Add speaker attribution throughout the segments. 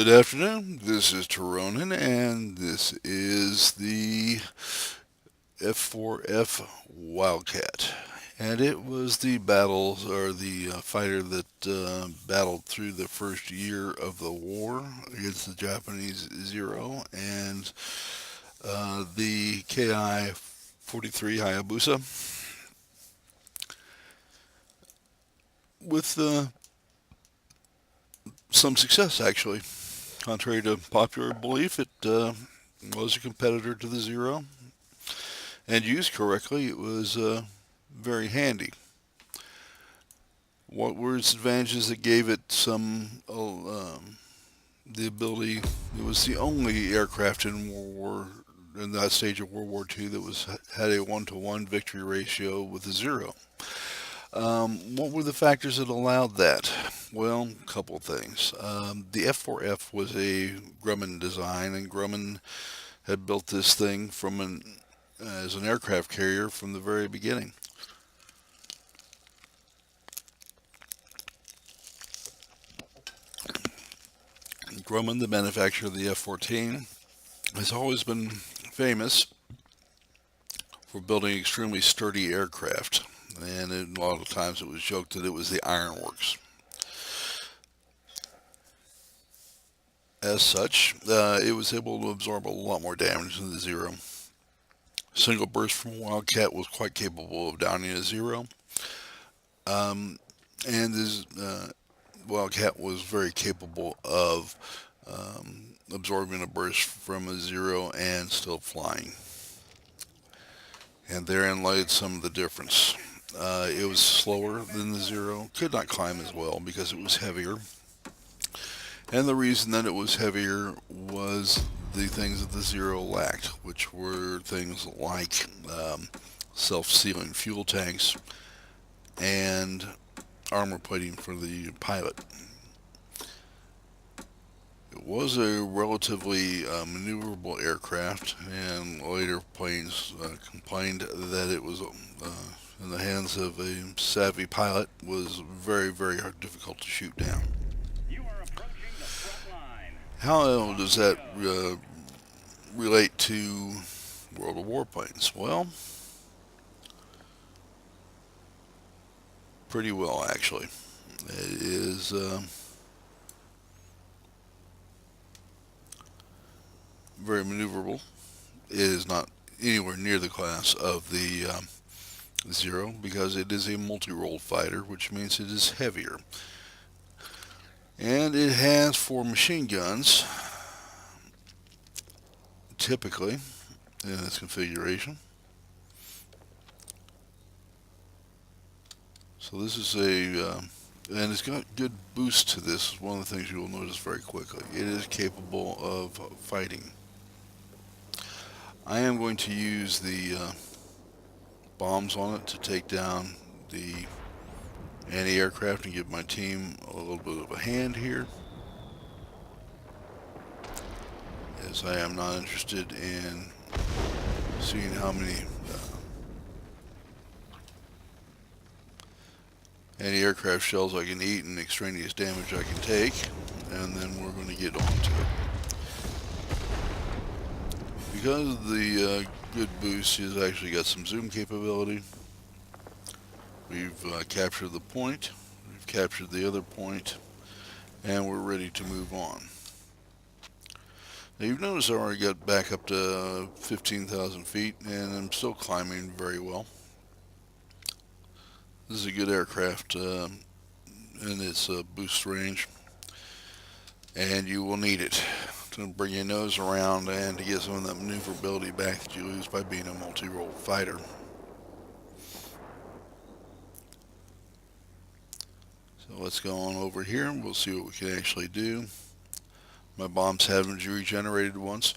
Speaker 1: Good afternoon. This is Tironan, and this is the F4F Wildcat. And it was the battle, or the fighter that battled through the first year of the war against the Japanese Zero and the KI 43 Hayabusa with some success, actually. Contrary to popular belief, it was a competitor to the Zero, and used correctly, it was very handy. What were its advantages that gave it the ability? It was the only aircraft in in that stage of World War II that had a 1-to-1 victory ratio with the Zero. What were the factors that allowed that? Well, a couple of things. The F4F was a Grumman design, and Grumman had built this thing as an aircraft carrier from the very beginning. Grumman, the manufacturer of the F-14, has always been famous for building extremely sturdy aircraft, and a lot of times it was joked that it was the ironworks. As such, it was able to absorb a lot more damage than the Zero. Single burst from Wildcat was quite capable of downing a Zero, and this Wildcat was very capable of absorbing a burst from a Zero and still flying. And therein lied some of the difference. It was slower than the Zero, could not climb as well because it was heavier. And the reason that it was heavier was the things that the Zero lacked, which were things like self-sealing fuel tanks and armor plating for the pilot. It was a relatively maneuverable aircraft, and later planes complained that it was in the hands of a savvy pilot was very, very difficult to shoot down. How does that relate to World of Warplanes? Well, pretty well actually. It is very maneuverable. It is not anywhere near the class of the Zero because it is a multi-role fighter, which means it is heavier. And it has 4 machine guns, typically, in its configuration. So this is and it's got good boost to this. One of the things you will notice very quickly. It is capable of fighting. I am going to use the bombs on it to take down the anti-aircraft and give my team a little bit of a hand here, as I am not interested in seeing how many anti-aircraft shells I can eat and extraneous damage I can take, and then we're going to get on to it. Because of the good boost, he's actually got some zoom capability. We've captured the point, we've captured the other point, and we're ready to move on. Now you've noticed I already got back up to 15,000 feet, and I'm still climbing very well. This is a good aircraft in its boost range, and you will need it to bring your nose around and to get some of that maneuverability back that you lose by being a multi-role fighter. So let's go on over here and we'll see what we can actually do. My bombs haven't regenerated once.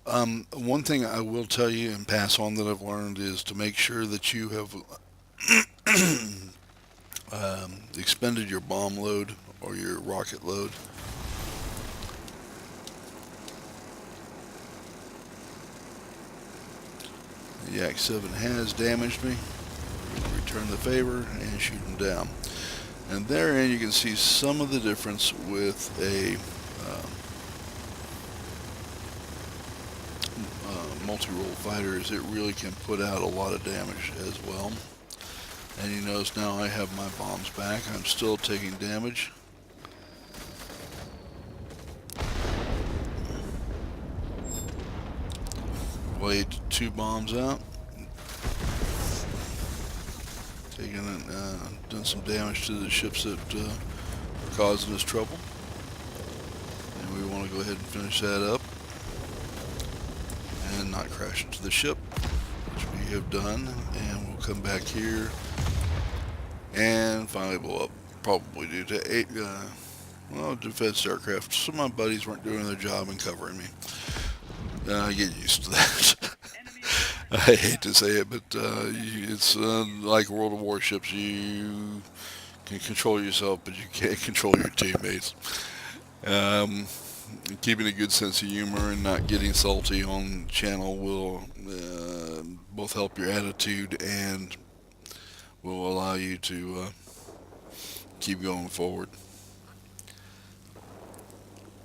Speaker 1: One thing I will tell you and pass on that I've learned is to make sure that you have expended your bomb load or your rocket load. The Yak 7 has damaged me. Return the favor and shoot him down. And therein you can see some of the difference with a multi-role fighters, it really can put out a lot of damage as well. And you notice now I have my bombs back. I'm still taking damage. Laid 2 bombs out. Done some damage to the ships that are causing us trouble. And we want to go ahead and finish that up. And not crash into the ship, which we have done. And we'll come back here and finally blow up. Probably due to 8 defense aircraft. Some of my buddies weren't doing their job and covering me. I get used to that. I hate to say it, but it's like World of Warships. You can control yourself, but you can't control your teammates. Keeping a good sense of humor and not getting salty on the channel will both help your attitude and will allow you to keep going forward.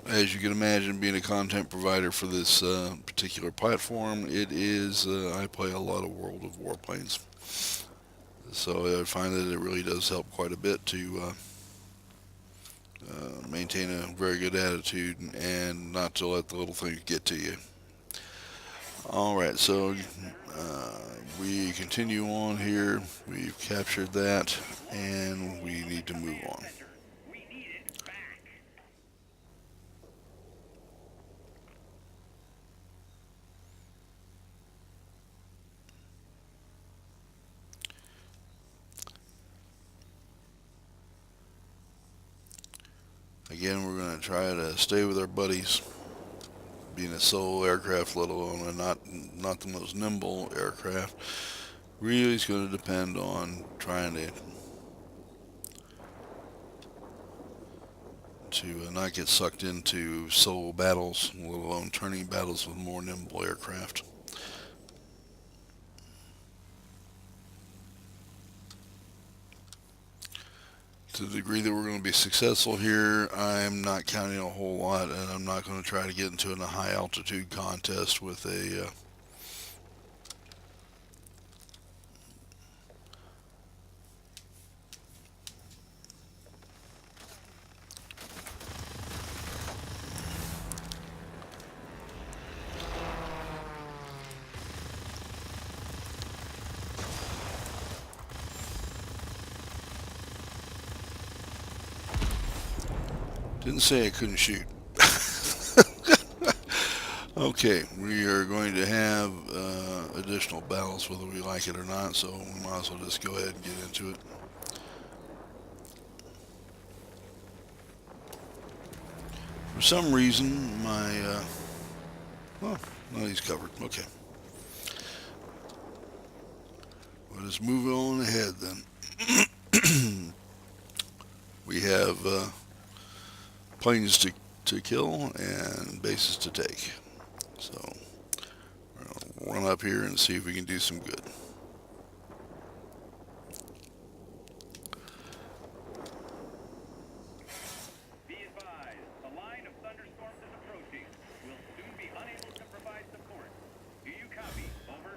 Speaker 1: As you can imagine, being a content provider for this particular platform, it is, I play a lot of World of Warplanes. So I find that it really does help quite a bit to maintain a very good attitude and not to let the little things get to you. Alright, so we continue on here. We've captured that and we need to move on. Again, we're going to try to stay with our buddies. Being a solo aircraft, let alone not the most nimble aircraft, really is going to depend on trying to not get sucked into solo battles, let alone turning battles with more nimble aircraft. To the degree that we're going to be successful here, I'm not counting a whole lot, and I'm not going to try to get into a high altitude contest with a didn't say I couldn't shoot. Okay, we are going to have additional battles whether we like it or not, so we might as well just go ahead and get into it. For some reason, my... well, no, he's covered. Okay. We'll just move on ahead then. We have planes to kill and bases to take. So we're going to run up here and see if we can do some good.
Speaker 2: Be advised, a line of thunderstorms is approaching. We'll soon be unable to provide support. Do you copy? Over.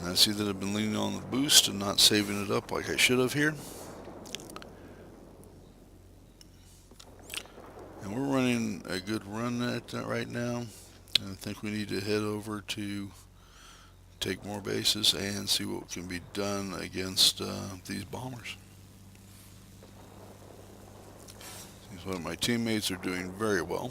Speaker 1: And I see that I've been leaning on the boost and not saving it up like I should have here. And we're running a good run at that right now. And I think we need to head over to take more bases and see what can be done against these bombers. Seems like my teammates are doing very well.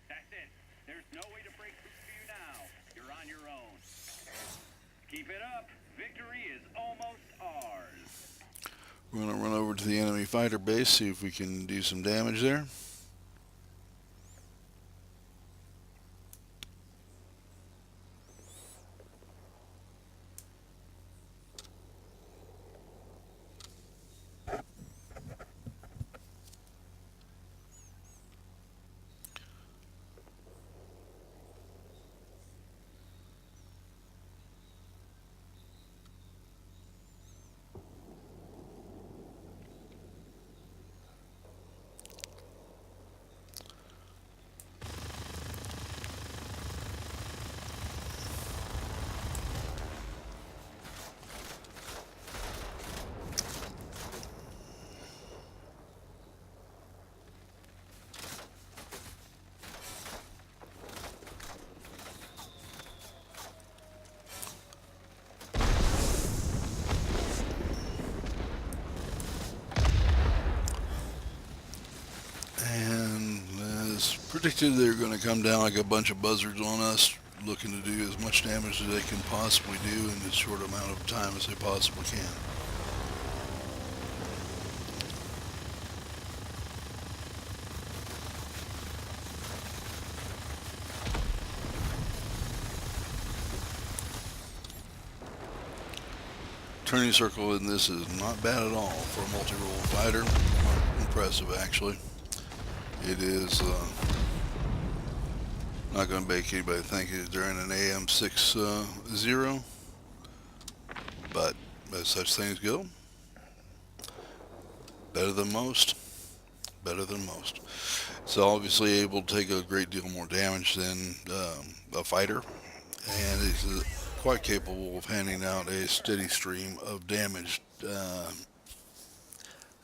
Speaker 2: That's it. There's no way to break through to you now. You're on your own. Keep it up. Victory is almost ours.
Speaker 1: We're going to run over to the enemy fighter base, see if we can do some damage there. predicted they're going to come down like a bunch of buzzards on us, looking to do as much damage as they can possibly do in as short amount of time as they possibly can. Turning circle in this is not bad at all for a multi-role fighter. Impressive, actually. It is not going to make anybody think they're in an AM60, but as such things go, better than most. Better than most. It's obviously able to take a great deal more damage than a fighter, and it's quite capable of handing out a steady stream of damage. Again,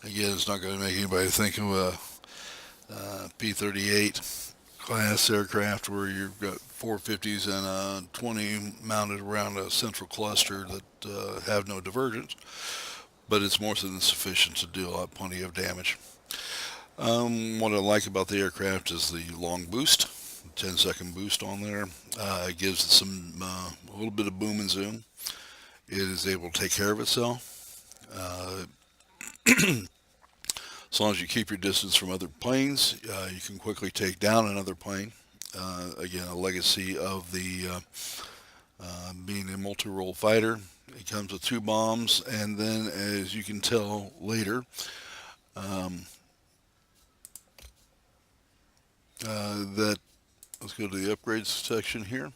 Speaker 1: it's not going to make anybody think of a P-38 class aircraft where you've got 450s and a 20 mounted around a central cluster that have no divergence, but it's more than sufficient to deal out plenty of damage. What I like about the aircraft is the long boost, 10-second boost on there. It gives it a little bit of boom and zoom. It is able to take care of itself. As long as you keep your distance from other planes, you can quickly take down another plane. Again, a legacy of the being a multi-role fighter. It comes with 2 bombs, and then, as you can tell later, um, that let's go to the upgrades section here.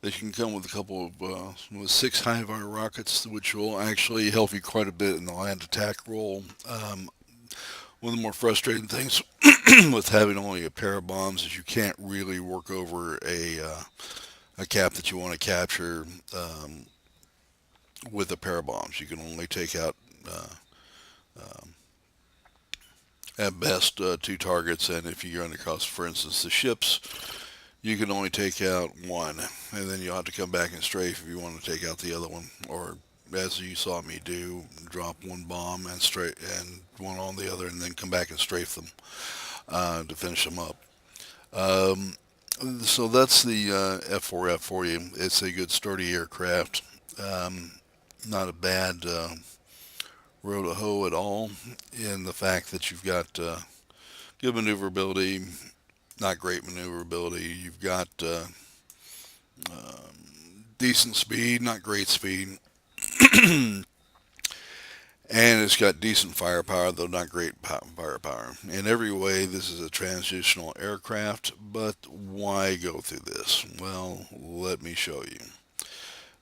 Speaker 1: They can come with a couple of with 6 high-fire rockets, which will actually help you quite a bit in the land attack role. One of the more frustrating things with having only a pair of bombs is you can't really work over a cap that you want to capture with a pair of bombs. You can only take out um, at best 2 targets, and if you run across, for instance, the ships, you can only take out 1, and then you'll have to come back and strafe if you want to take out the other one, or as you saw me do, drop 1 bomb and straight and 1 on the other, and then come back and strafe them to finish them up. Um, so that's the F4F for you. It's a good sturdy aircraft. Um, Not a bad row to hoe at all, in the fact that you've got good maneuverability, not great maneuverability. You've got decent speed, not great speed. And it's got decent firepower, though not great firepower. In every way, this is a transitional aircraft, but why go through this? Well, let me show you.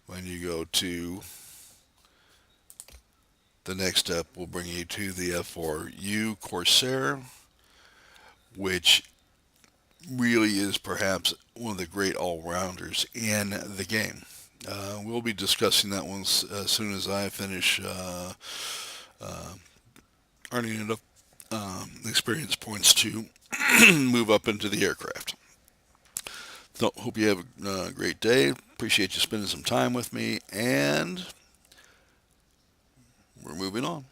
Speaker 1: When you go to the next step, will bring you to the F4U Corsair, which really is perhaps one of the great all-rounders in the game. We'll be discussing that one as soon as I finish uh, earning enough experience points to move up into the aircraft. So, hope you have a great day. Appreciate you spending some time with me, and we're moving on.